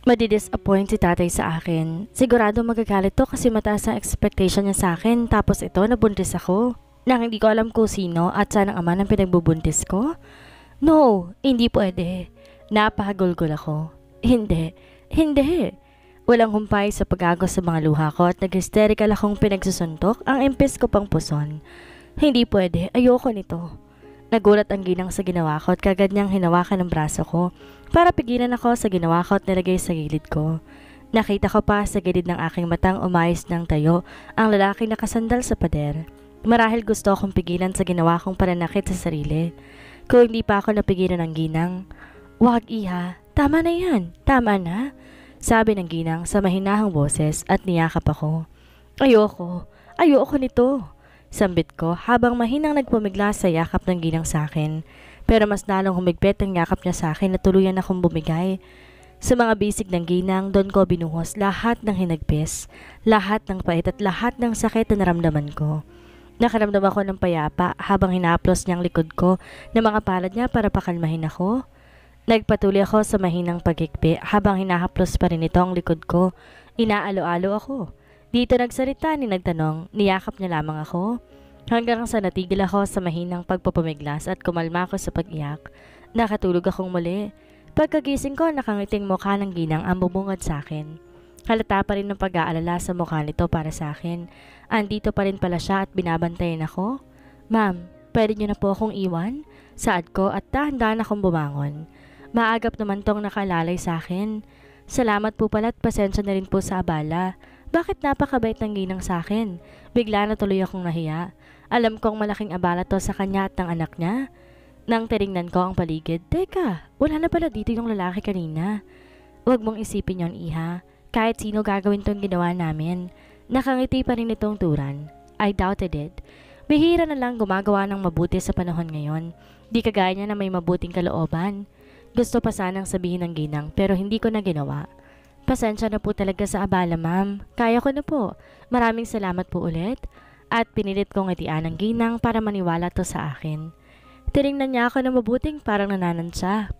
Madi-disappoint si tatay sa akin. Sigurado magagalit to kasi mataas ang expectation niya sa akin tapos ito nabuntis ako. Nang hindi ko alam kung sino at saan ang ama ng pinagbubuntis ko? No, hindi pwede. Napahagulgol ako. Hindi, hindi. Walang humpay sa pag-agos sa mga luha ko at nag-hysterical akong pinagsusuntok ang impis ko pang puson. Hindi pwede, ayoko nito. Nagulat ang ginang sa ginawa ko at kagad niyang hinawakan ng braso ko para pigilan ako sa ginawa ko at nilagay sa gilid ko. Nakita ko pa sa gilid ng aking matang umayos ng tayo ang lalaki nakasandal sa pader. Marahil gusto akong pigilan sa ginawa kong pananakit sa sarili. Kung hindi pa ako napigilan ng ginang, "Wag iha, tama na yan, tama na," sabi ng ginang sa mahinahang boses at niyakap ako. Ayoko nito. Sambit ko habang mahinang nagpumigla sa yakap ng ginang sa akin. Pero mas lalong humigpit ang yakap niya sa akin na tuluyan akong bumigay. Sa mga bisig ng ginang, doon ko binuhos lahat ng hinagpis, lahat ng pait at lahat ng sakit na naramdaman ko. Nakaramdam ako ng payapa habang hinaplos niyang likod ko na mga palad niya para pakalmahin ako. Nagpatuloy ako sa mahinang pagikpi habang hinahaplos pa rin ito ang likod ko. Inaalo-alo ako. Dito nagsalita ni nagtanong, niyakap niya lamang ako. Hanggang sa natigil ako sa mahinang pagpapamiglas at kumalma ako sa pag-iyak. Nakatulog akong muli. Pagkagising ko, nakangiting mukha ng ginang ang bumungad sa akin. Halata pa rin ng pag-aalala sa mukha nito para sa akin. Andito pa rin pala siya at binabantayan ako. "Ma'am, pwede niyo na po akong iwan?" Saad ko at dahan-dahan akong bumangon. Maagap naman tong nakalalay sa akin. "Salamat po pala at pasensya na rin po sa abala. Bakit napakabait ng ginang sa akin?" Bigla na tuloy akong nahiya. Alam kong malaking abala to sa kanya at ng anak niya. Nang tinignan ko ang paligid, teka, wala na pala dito yung lalaki kanina. "Huwag mong isipin yon, iha. Kahit sino gagawin tong ginawa namin." Nakangiti pa rin itong turan. I doubted it. Bihira na lang gumagawa ng mabuti sa panahon ngayon. Di kagaya niya na may mabuting kalooban. Gusto pa sanang sabihin ng ginang pero hindi ko na ginawa. "Pasensya na po talaga sa abala, ma'am. Kaya ko na po. Maraming salamat po ulit." At pinilit kong ngitian ng ginang para maniwala to sa akin. Tinignan niya ako na mabuting parang nanansya.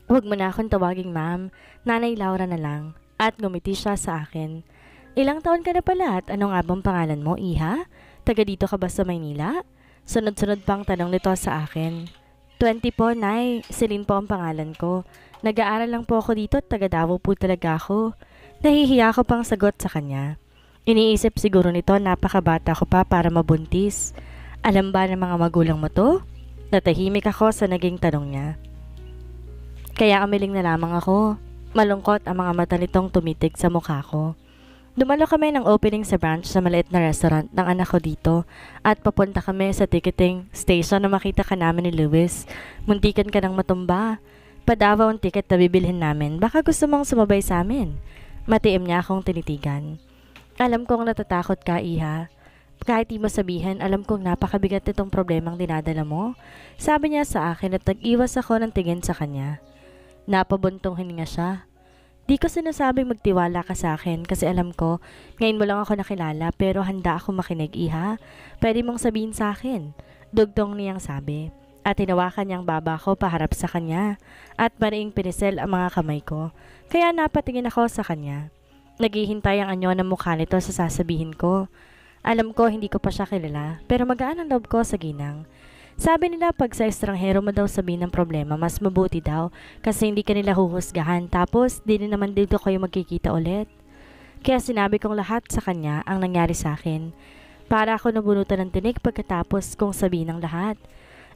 "Huwag mo na akong tawaging ma'am. Nanay Laura na lang." At ngumiti siya sa akin. "Ilang taon ka na pala at ano nga bang pangalan mo, iha? Taga dito ka ba sa Maynila?" Sunod-sunod pang tanong nito sa akin. 20 po, nay. Celine po ang pangalan ko. Nag-aaral lang po ako dito at taga Davao po talaga ako. Nahihiya ko pang sagot sa kanya. Iniisip siguro nito napakabata ko pa para mabuntis. Alam ba ng mga magulang mo to? Natahimik ako sa naging tanong niya. Kaya umiling na lamang ako. Malungkot ang mga mata nitong tumitig sa mukha ko. Dumalo kami ng opening sa branch sa maliit na restaurant ng anak ko dito at papunta kami sa ticketing station na makita ka namin ni Lewis. Muntikan ka ng matumba. "Padavaw ang ticket na bibilhin namin. Baka gusto mong sumabay sa amin." Matiim niya akong tinitigan. "Alam kong natatakot ka, iha. Kahit di mo sabihin, alam kong napakabigat nitong problemang dinadala mo." Sabi niya sa akin at nag-iwas ako ng tingin sa kanya. Napabuntong hininga siya. "Di ko sinasabing magtiwala ka sa akin kasi alam ko, ngayon mo lang ako nakilala pero handa ako makinig, iha. Pwede mong sabihin sa akin." Dugtong niyang sabi. At hinawakan niyang baba ko paharap sa kanya at mariing pinisel ang mga kamay ko. Kaya napatingin ako sa kanya. Naghihintay ang anyo ng mukha nito sa sasabihin ko. Alam ko hindi ko pa siya kilala pero magaan ang loob ko sa ginang. Sabi nila pag sa estranghero mo daw sabihin ng problema, mas mabuti daw kasi hindi ka nila huhusgahan tapos di rin naman dito kayo magkikita ulit. Kaya sinabi kong lahat sa kanya ang nangyari sa akin. Para ako nabunutan ng tinik pagkatapos kong sabihin ng lahat.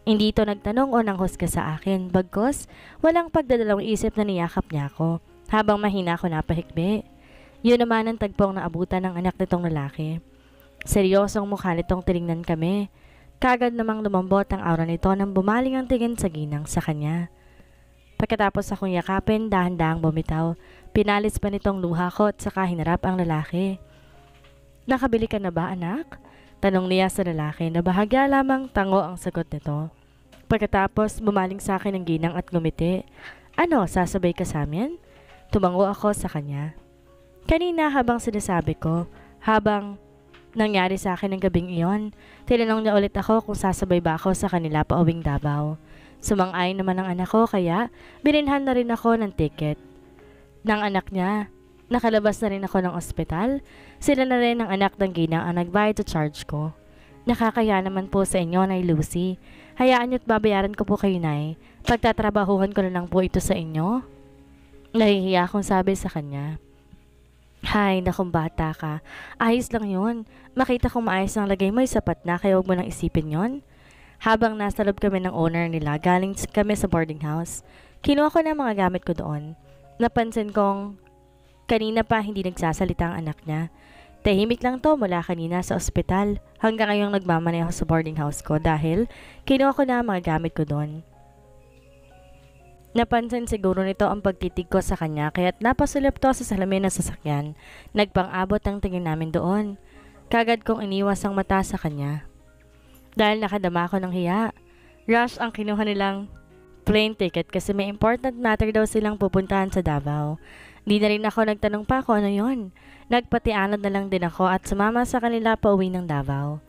Hindi ito nagtanong o nanghusga sa akin, bagkos walang pagdadalawang isip na niyakap niya ako habang mahina ako napahikbi. Yun naman ang tagpong naabutan ng anak nitong lalaki. Seryosong mukha nitong tinignan kami. Kagad namang lumambot ang aura nito nang bumaling ang tingin sa ginang sa kanya. Pagkatapos akong yakapin, dahan-dahang bumitaw. Pinalis pa nitong luha ko at saka hinarap ang lalaki. "Nakabili ka na ba, anak?" Tanong niya sa lalaki na bahagya lamang tango ang sagot nito. Pagkatapos bumaling sa akin ang ginang at ngumiti. "Ano, sasabay ka sa amin?" Tumango ako sa kanya. Kanina habang sinasabi ko, habang nangyari sa akin ng gabing iyon, tinanong niya ulit ako kung sasabay ba ako sa kanila pauwing Davao. Sumang-ayon naman ang anak ko kaya bininhan na rin ako ng ticket. ng anak niya. Nakalabas na rin ako ng ospital. Sila na rin ang anak ng ginang ang nagbayad sa charge ko. Nakakaya naman po sa inyo, Nay Lucy. Hayaan niyo't babayaran ko po kayo, Nay. Pagtatrabahuhan ko na lang po ito sa inyo. Nahihiya akong sabi sa kanya. Hay, nakong bata ka. Ayos lang yun. Makita kong maayos ang lagay mo ay sapat na, kaya huwag mo nang isipin yon. Habang nasa loob kami ng owner nila, galing kami sa boarding house. Kinuha ko na ang mga gamit ko doon. Napansin kong kanina pa hindi nagsasalita ang anak niya. Tahimik lang to mula kanina sa ospital. Hanggang ngayong nagmamaneho sa boarding house ko dahil kinuha ko na ang mga gamit ko doon. Napansin siguro nito ang pagtitig ko sa kanya kaya't napasulip to sa salamin ng sasakyan. Nagpang-abot ang tingin namin doon. Kagad kong iniwas ang mata sa kanya. Dahil nakadama ako ng hiya. Rush ang kinuha nilang plane ticket kasi may important matter daw silang pupuntahan sa Davao. Di na rin ako nagtanong pa kung ano yon. Nagpatianod na lang din ako at sumama sa kanila pa uwi ng Davao.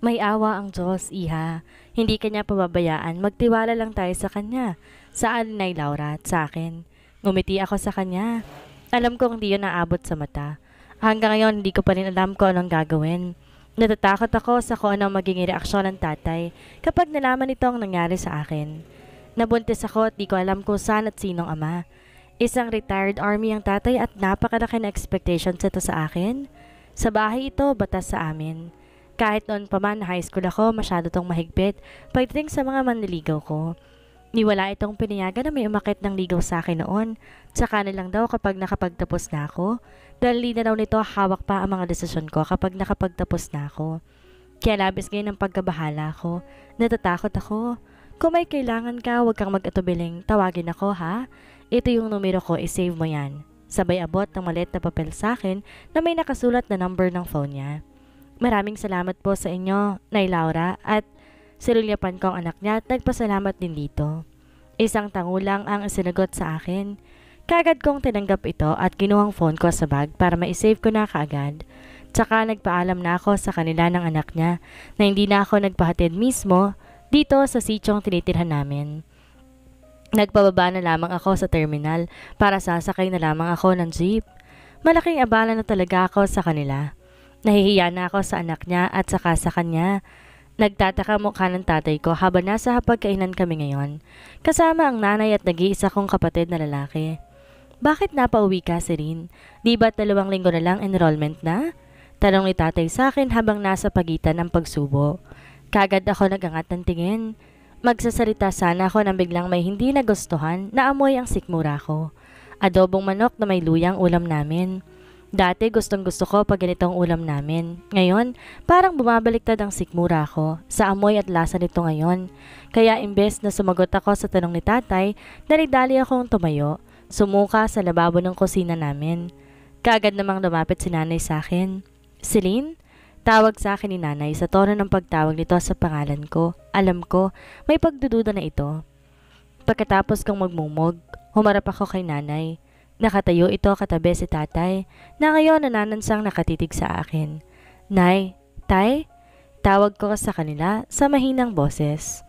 May awa ang Diyos, iha. Hindi kanya pababayaan. Magtiwala lang tayo sa kanya. Sa Nay Laura at sa akin. Ngumiti ako sa kanya. Alam kong hindi yun naabot sa mata. Hanggang ngayon, hindi ko pa rin alam kung anong gagawin. Natatakot ako sa kung anong magiging reaksyon ng tatay kapag nalaman ito ang nangyari sa akin. Nabuntis ako at di ko alam kung saan at sinong ama. Isang retired army ang tatay at napakalaki na expectations ito sa akin. Sa bahay ito, batas sa amin. Kahit noon pa man high school ako, masyado tong mahigpit pagdating sa mga manliligaw ko. Niwala itong pinayagan na may umakit ng ligaw sa akin noon. Tsaka na lang daw kapag nakapagtapos na ako. Dahil di na daw nito hawak pa ang mga desisyon ko kapag nakapagtapos na ako. Kaya labis ngayon ang pagkabahala ko. Natatakot ako. Kung may kailangan ka, huwag kang mag-atubiling. Tawagin ako ha. Ito yung numero ko, isave mo yan. Sabay abot ng maliit na papel sa akin na may nakasulat na number ng phone niya. Maraming salamat po sa inyo, Nay Laura, at sinulyapan ko ang anak niya at nagpasalamat din dito. Isang tangulang ang sinagot sa akin. Kagad kong tinanggap ito at kinuhang phone ko sa bag para ma-save ko na kaagad. Tsaka nagpaalam na ako sa kanila ng anak niya na hindi na ako nagpahatid mismo dito sa sityong tinitirhan namin. Nagpababa na lamang ako sa terminal para sasakay na lamang ako ng jeep. Malaking abala na talaga ako sa kanila. Nahihiya na ako sa anak niya at saka sa kanya. Nagtataka mukha ng tatay ko habang nasa hapagkainan kami ngayon. Kasama ang nanay at nag-iisa kong kapatid na lalaki. Bakit napauwi ka, Serene? Di ba't 2 linggo na lang enrollment na? Tanong ni tatay sa akin habang nasa pagitan ng pagsubo. Kagad ako nagangat ng tingin. Magsasalita sana ako nang biglang may hindi nagustuhan na amoy ang sikmura ko. Adobong manok na may luyang ulam namin. Dati gustong gusto ko pag ganitong ulam namin. Ngayon, parang bumabaliktad ang sikmura ko sa amoy at lasa nito ngayon. Kaya imbes na sumagot ako sa tanong ni tatay, dali-dali akong tumayo, sumuka sa lababo ng kusina namin. Kaagad namang lumapit si nanay sa akin. Celine? Tawag sa akin ni nanay sa tono ng pagtawag nito sa pangalan ko. Alam ko, may pagdududa na ito. Pagkatapos kong magmumog, humarap ako kay nanay. Nakatayo ito katabi si tatay na ngayon nananansang nakatitig sa akin. Nay, tay? Tawag ko sa kanila sa mahinang boses.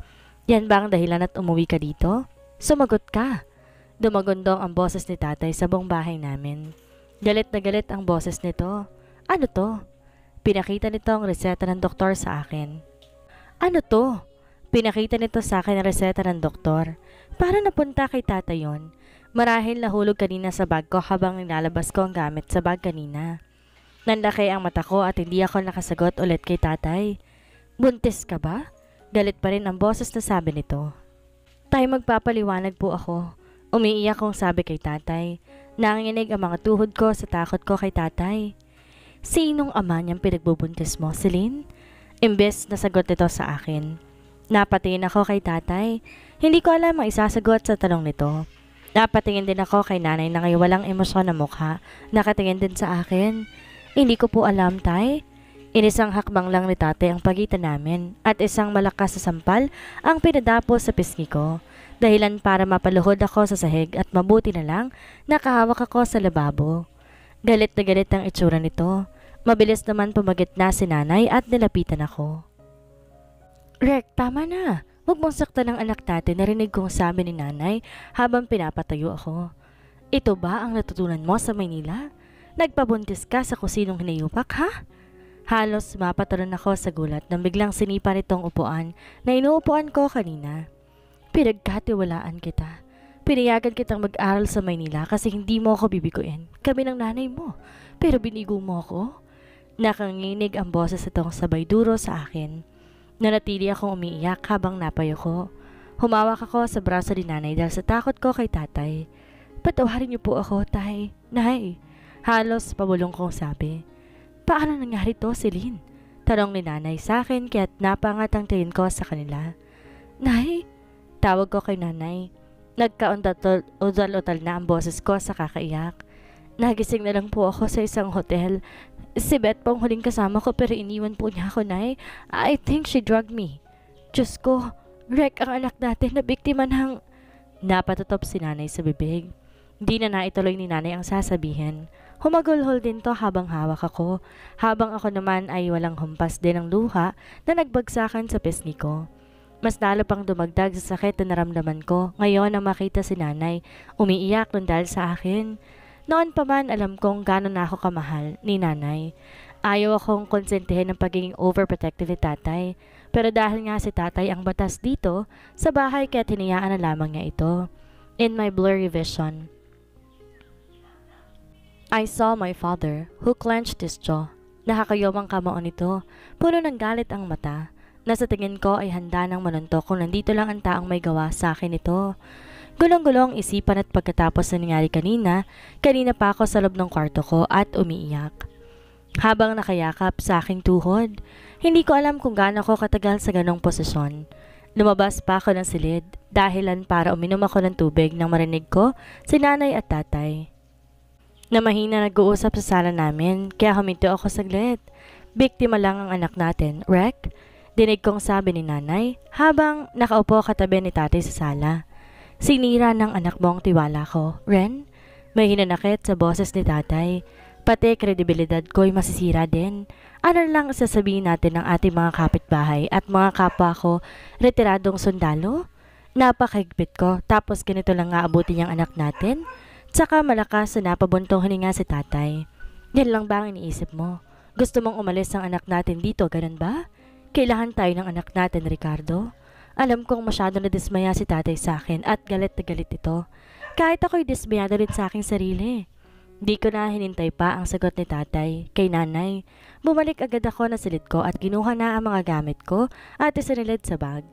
Yan ba ang dahilan at umuwi ka dito? Sumagot ka. Dumagundong ang boses ni tatay sa buong bahay namin. Galit na galit ang boses nito. Ano to? Pinakita nito ang reseta ng doktor sa akin. Ano to? Pinakita nito sa akin ang reseta ng doktor. Para napunta kay tatay yon. Marahil nahulog kanina sa bag ko habang nilalabas ko ang gamit sa bag kanina. Nanlaki ang mata ko at hindi ako nakasagot ulit kay tatay. Buntis ka ba? Galit pa rin ang boses na sabi nito. Tay, magpapaliwanag po ako. Umiiyak kong sabi kay tatay. Nanginginig ang mga tuhod ko sa takot ko kay tatay. Sinong ama niyang pinagbubuntis mo, Celine? Imbes na sagot nito sa akin. Napatingin ako kay tatay. Hindi ko alam ang isasagot sa tanong nito. Napatingin din ako kay nanay na ngayon walang emosyon na mukha. Nakatingin din sa akin. Hindi ko po alam, tay. Inisang hakbang lang ni tate ang pagitan namin at isang malakas sa sampal ang pinadapo sa pisngi ko. Dahilan para mapaluhod ako sa sahig at mabuti na lang nakahawak ako sa lababo. Galit na galit ang itsura nito. Mabilis naman pumagit na si nanay at nilapitan ako. Rek, tama na. Huwag mong saktan ng anak natin, narinig kong sabi ni nanay habang pinapatayo ako. Ito ba ang natutunan mo sa Maynila? Nagpabuntis ka sa kusinong hinayupak, ha? Halos mapataron ako sa gulat nang biglang sinipa nitong upuan na inuupuan ko kanina. Pinagkatiwalaan kita. Pinayagan kitang mag-aral sa Maynila kasi hindi mo ako bibiguin. Kami ng nanay mo. Pero binigo mo ako? Nakanginig ang boses itong sabay duro sa akin. Nanatili akong umiiyak habang napayo ko. Humawak ako sa braso ni nanay dahil sa takot ko kay tatay. Patawarin niyo po ako, tay. Nay. Halos pabulong kong sabi. Paano nangyari to, Celine? Tanong ni nanay sa akin kaya't napangat ang tingin ko sa kanila. Nay? Tawag ko kay nanay. Nagkaundal-utal na ang boses ko sa kakaiyak. Nagising na lang po ako sa isang hotel. Si Beth pong huling kasama ko pero iniwan po niya ako, Nay. I think she drugged me. Diyos ko, wreck ang anak natin na biktima ng... Napatutop si nanay sa bibig. Di na naituloy ni nanay ang sasabihin. Humagulhol din to habang hawak ako. Habang ako naman ay walang humpas din ng luha na nagbagsakan sa pisngi ko. Mas lalo pang dumagdag sa sakit na naramdaman ko ngayon na makita si nanay umiiyak nun dahil sa akin. Noon pa man alam kong gano'n na ako kamahal ni nanay. Ayaw akong konsentihin ng pagiging overprotective ni tatay. Pero dahil nga si tatay ang batas dito, sa bahay kaya tinayaan na lamang niya ito. In my blurry vision, I saw my father who clenched his jaw. Nakakayomang kamao nito, puno ng galit ang mata. Nasa tingin ko ay handa ng manuntok kung nandito lang ang taong may gawa sa akin ito. Gulong-gulong isipan at pagkatapos na nangyari kanina pa ako sa loob ng kwarto ko at umiiyak. Habang nakayakap sa aking tuhod, hindi ko alam kung gaano ko katagal sa ganong posisyon. Lumabas pa ako ng silid, dahilan para uminom ako ng tubig nang marinig ko si nanay at tatay. Na mahina nag-uusap sa sala namin, kaya huminto ako saglit. Biktima lang ang anak natin, Rek? Dinig kong sabi ni nanay habang nakaupo katabi ni tatay sa sala. Sinira ng anak mo ang tiwala ko, Ren? May hinanakit sa boses ni tatay. Pati kredibilidad ko'y masisira din. Ano lang sasabihin natin ng ating mga kapitbahay at mga kapwa ko retiradong sundalo? Napakahigpit ko tapos ganito lang nga abutin niyang anak natin? Tsaka malakas na napabuntong hininga si tatay. Yan lang ba ang iniisip mo? Gusto mong umalis ang anak natin dito, ganun ba? Kailangan tayo ng anak natin, Ricardo. Alam kong masyado na dismaya si tatay sa akin at galit na galit ito. Kahit ako'y dismayado rin sa aking sarili. Di ko na hinintay pa ang sagot ni tatay kay nanay. Bumalik agad ako na silid ko at kinuha na ang mga gamit ko at isinilid sa bag.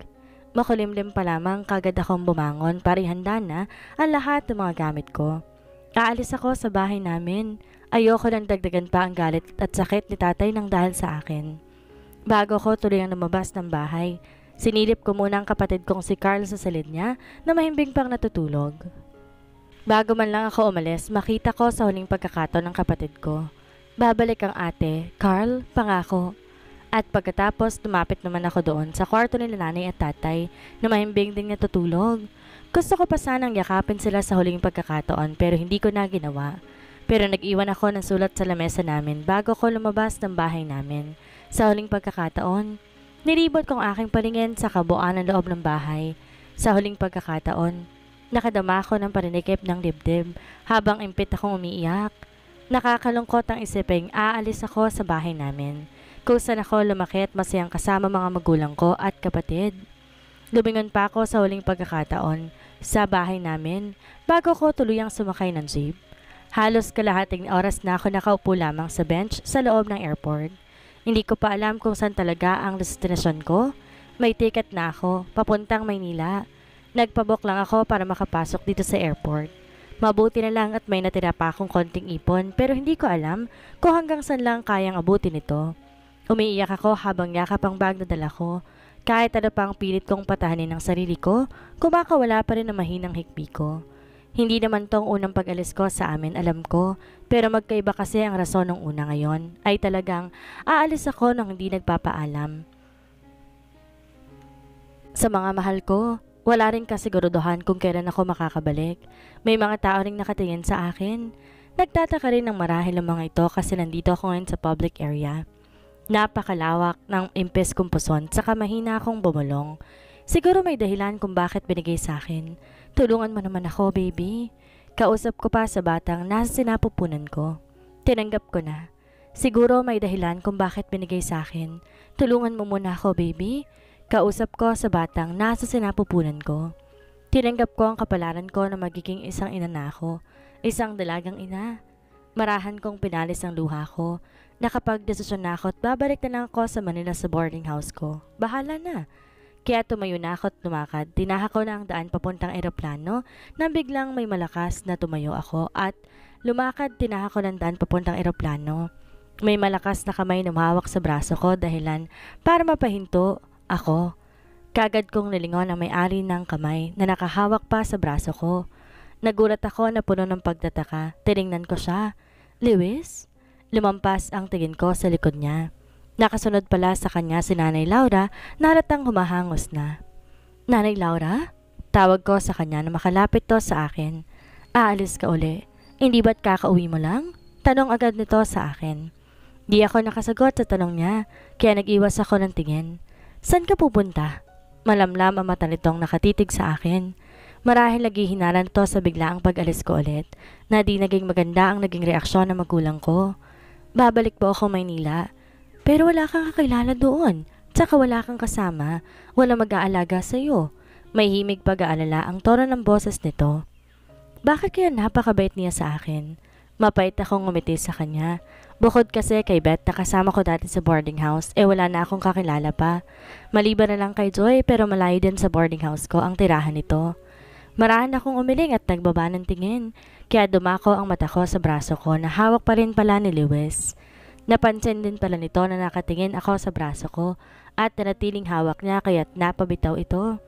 Makulimlim pa lamang kagad akong bumangon para ihanda na ang lahat ng mga gamit ko. Aalis ako sa bahay namin. Ayoko nang dagdagan pa ang galit at sakit ni tatay nang dahil sa akin. Bago ko tuloy ang lumabas ng bahay, sinilip ko muna ang kapatid kong si Carl sa silid niya na mahimbing pang natutulog. Bago man lang ako umalis, makita ko sa huling pagkakataon ng kapatid ko. Babalik ang ate, Carl, pangako. At pagkatapos, tumapit naman ako doon sa kwarto nila nanay at tatay na mahimbing ding natutulog. Gusto ko pa sanang yakapin sila sa huling pagkakataon pero hindi ko na ginawa. Pero nag-iwan ako ng sulat sa lamesa namin bago ko lumabas ng bahay namin. Sa huling pagkakataon, nilibot kong aking paningin sa kabuuan ng loob ng bahay. Sa huling pagkakataon, nakadama ako ng paninikip ng dibdib habang impit akong umiiyak. Nakakalungkot ang isiping aalis ako sa bahay namin, kung saan ako lumaki at masayang kasama mga magulang ko at kapatid. Lumingon pa ako sa huling pagkakataon sa bahay namin bago ko tuluyang sumakay ng jeep. Halos kalahating oras na ako nakaupo lamang sa bench sa loob ng airport. Hindi ko pa alam kung saan talaga ang destinasyon ko. May ticket na ako, papuntang Maynila. Nagpabook lang ako para makapasok dito sa airport. Mabuti na lang at may natira pa akong konting ipon pero hindi ko alam kung hanggang saan lang kayang abutin ito. Umiiyak ako habang yakap ang bag na dala ko. Kahit ano pang pilit kong patahanin ng sarili ko, kumakawala pa rin ang mahinang hikbi ko. Hindi naman tong unang pag-alis ko sa amin, alam ko, pero magkaiba kasi ang rason ng una ngayon ay talagang aalis ako nang hindi nagpapaalam. Sa mga mahal ko, wala rin kasiguruduhan kung kailan ako makakabalik. May mga tao ring nakatingin sa akin. Nagtataka rin ng marahil ang mga ito kasi nandito ako ngayon sa public area. Napakalawak ng impes kong puson saka mahina akong bumulong. Siguro may dahilan kung bakit binigay sa akin. Tulungan mo naman ako, baby. Kausap ko pa sa batang nasa sinapupunan ko. Tinanggap ko na. Siguro may dahilan kung bakit binigay sa akin. Tulungan mo muna ako, baby. Kausap ko sa batang nasa sinapupunan ko. Tinanggap ko ang kapalaran ko na magiging isang ina na ako. Isang dalagang ina. Marahan kong pinalis ang luha ko. Nakapag-desisyon na ako at babalik na lang ako sa Manila sa boarding house ko. Bahala na. Kaya tumayo na ako at lumakad. Tinahak ko na ang daan papuntang eroplano nang biglang may malakas na tumayo ako at lumakad tinahak ko ng daan papuntang eroplano. May malakas na kamay na mahawak sa braso ko dahilan para mapahinto ako. Kagad kong nilingon ang may-ari ng kamay na nakahawak pa sa braso ko. Nagulat ako na puno ng pagtataka. Tiningnan ko siya. Lewis? Lumampas ang tingin ko sa likod niya. Nakasunod pala sa kanya si Nanay Laura na halatang humahangos na. Nanay Laura? Tawag ko sa kanya na makalapit to sa akin. Aalis ka uli. Hindi ba't kakauwi mo lang? Tanong agad nito sa akin. Di ako nakasagot sa tanong niya, kaya nag-iwas ako ng tingin. Saan ka pupunta? Malamlam ang mata nitong nakatitig sa akin. Marahil naghihinalan to sa biglaang pag-alis ko ulit, na di naging maganda ang naging reaksyon ng magulang ko. Babalik po ako Maynila. Pero wala kang kakilala doon. Tsaka wala kang kasama. Wala mag-aalaga sa'yo. May himig pag-aalala ang tono ng boses nito. Bakit kaya napakabait niya sa akin? Mapait akong ngumiti sa kanya. Bukod kasi kay Beth na kasama ko dati sa boarding house, wala na akong kakilala pa. Maliban na lang kay Joy pero malayo din sa boarding house ko ang tirahan nito. Marahan akong umiling at nagbaba ng tingin. Kaya dumako ang mata ko sa braso ko na hawak pa rin pala ni Lewis. Napansin din pala nito na nakatingin ako sa braso ko at nanatiling hawak niya kaya't napabitaw ito.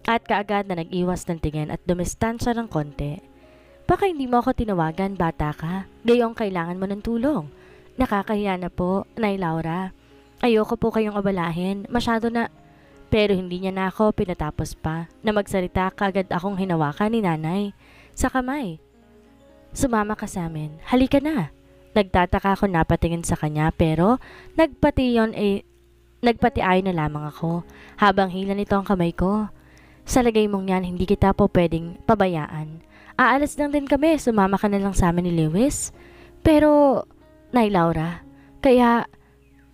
At kaagad na nag-iwas ng tingin at dumistansya ng konti. Baka hindi mo ako tinawagan, bata ka. Gayong kailangan mo ng tulong. Nakakahiya na po, Nay Laura. Ayoko po kayong abalahin. Masyado na... Pero hindi niya na ako pinatapos pa na magsalita kagad akong hinawakan ni Nanay sa kamay. Sumama ka sa amin. Halika na. Nagtataka ako napatingin sa kanya pero nagpatiayon na lamang ako habang hila nito ang kamay ko. Sa lagay mong yan, hindi kita po pwedeng pabayaan. Aalis lang din kami, sumama ka na lang sa amin ni Lewis. Pero, Nay Laura, kaya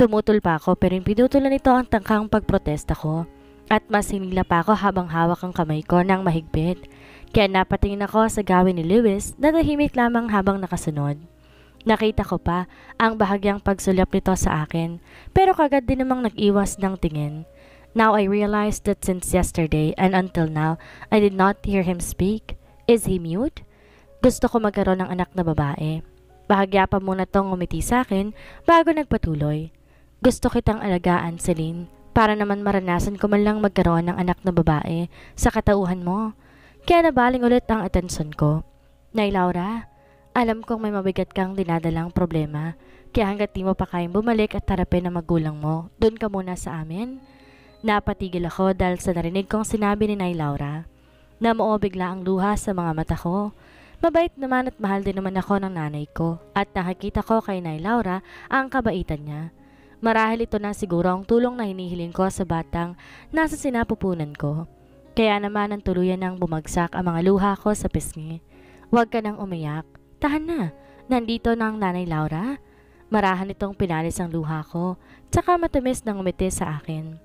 tumutol pa ako pero pinutulan nito ang tangkang pagprotesta ko. At mas hinila pa ako habang hawak ang kamay ko ng mahigpit. Kaya napatingin ako sa gawin ni Lewis na tahimik lamang habang nakasunod. Nakita ko pa ang bahagyang pagsulyap nito sa akin pero kagad din namang nag-iwas ng tingin. Now I realized that since yesterday and until now, I did not hear him speak. Is he mute? Gusto ko magkaroon ng anak na babae. Bahagya pa muna tong ngumiti sa akin bago nagpatuloy. Gusto kitang alagaan, Celine, para naman maranasan ko man lang magkaroon ng anak na babae sa katauhan mo. Kaya nabaling ulit ang atensyon ko. Nay Laura, alam kong may mabigat kang dinadalang problema, kaya hanggat di mo pa kayang bumalik at harapin ang magulang mo, doon ka muna sa amin. Napatigil ako dahil sa narinig kong sinabi ni Nay Laura. Namuo bigla ang luha sa mga mata ko. Mabait naman at mahal din naman ako ng nanay ko at nakikita ko kay Nay Laura ang kabaitan niya. Marahil ito na siguro ang tulong na hinihiling ko sa batang nasa sinapupunan ko. Kaya naman ang tuluyan ng bumagsak ang mga luha ko sa pisngi. Huwag ka nang umiyak. Tahan na, nandito na ang Nanay Laura. Marahan itong pinalis ang luha ko, tsaka matamis na ngumiti sa akin.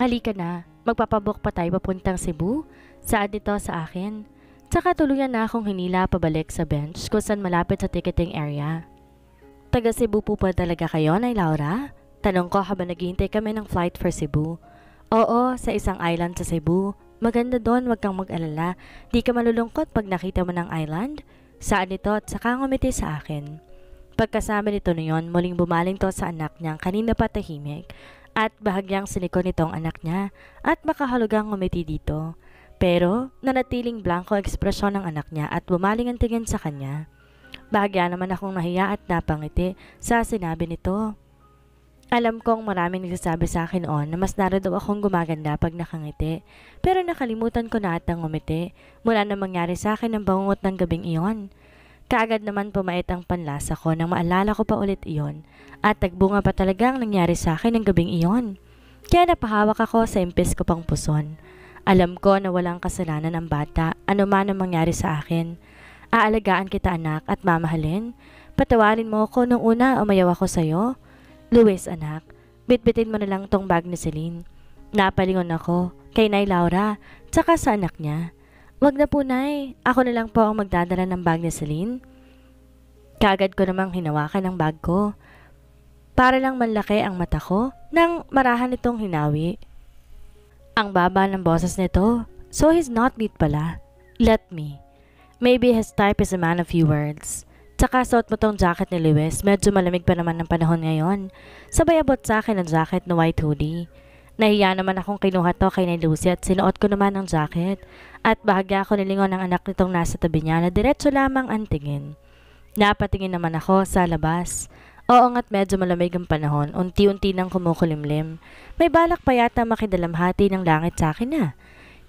Halika na, magpapabok pa tayo papuntang Cebu. Saad nito sa akin. Tsaka tuluyan na akong hinila pabalik sa bench kung saan malapit sa ticketing area. Taga Cebu po pa talaga kayo, Nay Laura? Tanong ko habang naghihintay kami ng flight for Cebu. Oo, sa isang island sa Cebu. Maganda doon, wag kang mag-alala. Di ka malulungkot pag nakita mo ng island? Saan nito at saka ngumiti sa akin. Pagkasama nito niyon, muling bumaling to sa anak niyang kanina pa tahimik at bahagyang sinikon nitong anak niya at makahalugang ngumiti dito. Pero nanatiling blanco ekspresyon ng anak niya at bumaling ang tingin sa kanya. Bahagya naman akong nahiya at napangiti sa sinabi nito. Alam kong maraming nagsasabi sa akin na mas narado akong gumaganda pag nakangiti. Pero nakalimutan ko na at ang ngumiti mula na mangyari sa akin ang bangungot ng gabing iyon. Kaagad naman pumait ang panlasa ko nang maalala ko pa ulit iyon. At nagbunga pa talagang nangyari sa akin ang gabing iyon. Kaya napahawak ako sa impis ko pang puson. Alam ko na walang kasalanan ang bata, ano man ang mangyari sa akin. Aalagaan kita anak at mamahalin. Patawarin mo ako nung una umayaw ako sa'yo. Luis anak, bitbitin mo na lang tong bag ni Celine. Napalingon ako kay Nay Laura tsaka sa anak niya. Wag na po Nay, ako na lang po ang magdadala ng bag ni Celine. Kagad ko namang hinawakan ang bag ko. Para lang manlaki ang mata ko nang marahan itong hinawi. Ang baba ng boses nito, so he's not beat pala. Let me. Maybe his type is a man of few words. Tsaka suot mo tong jacket ni Luis, medyo malamig pa naman ng panahon ngayon. Sabay abot sa akin ang jacket na white hoodie. Nahiya naman akong kinuha to kay Nay Lucy at sinuot ko naman ang jacket. At bahagya ako nilingon ng anak nitong nasa tabi niya na diretso lamang ang tingin. Napatingin naman ako sa labas. Oo nga't medyo malamig ang panahon, unti-unti nang kumukulimlim. May balak pa yata makidalamhati ng langit sa akin na.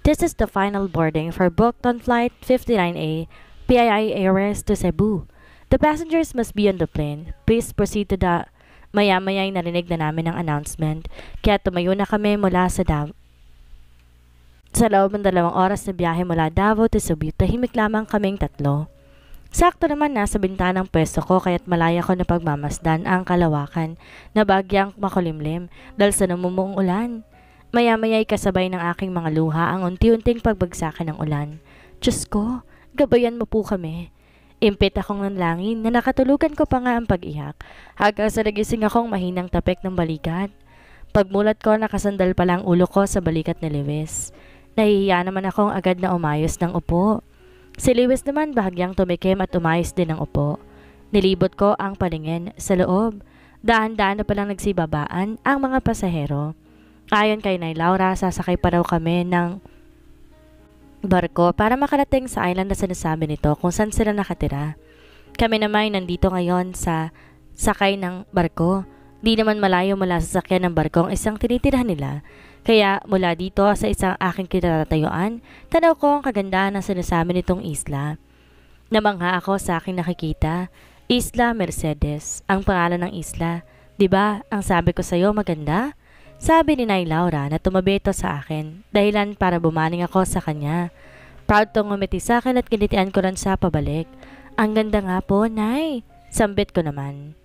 This is the final boarding for booked on flight 59A, PII Airways to Cebu. The passengers must be on the plane. Please proceed to the... Maya-maya'y narinig na namin ang announcement, kaya tumayo na kami mula sa loob ng 2 oras na biyahe mula Davao to Cebu, tahimik lamang kaming 3. Sakto naman nasa bintanang pwesto ko kaya't malaya ko na pagmamasdan ang kalawakan na bagyang makulimlim dahil sa namumuong ulan. Maya-maya'y kasabay ng aking mga luha ang unti-unting pagbagsakan ng ulan. Diyos ko, gabayan mo po kami. Impit akong nanlangin na nakatulugan ko pa nga ang pag-iyak hanggang sa nagising akong mahinang tapik ng balikat. Pagmulat ko nakasandal pa lang ulo ko sa balikat ni Luis. Nahihiya naman akong agad na umayos ng upo. Si Luis naman bahagyang tumikim at umayos din ng upo. Nilibot ko ang paningin sa loob. Dahan-dahan na palang nagsibabaan ang mga pasahero. Ayon kay Nay Laura, sasakay pa raw kami ng barko para makarating sa island na sinasabi nito kung saan sila nakatira. Kami naman nandito ngayon sa sakay ng barko. Di naman malayo mula sa sakyan ng barko ang isang tinitirahan nila. Kaya mula dito sa isang aking kinatatayuan, tanaw ko ang kagandahan ng sinasabi nitong isla. Namangha ako sa aking nakikita, Isla Mercedes, ang pangalan ng isla. Diba, ang sabi ko sa'yo maganda? Sabi ni Nay Laura na tumabi ito sa akin, dahilan para bumaling ako sa kanya. Proud tong ngumiti sa akin at kinitian ko rin siya pabalik. Ang ganda nga po, Nay, sambit ko naman.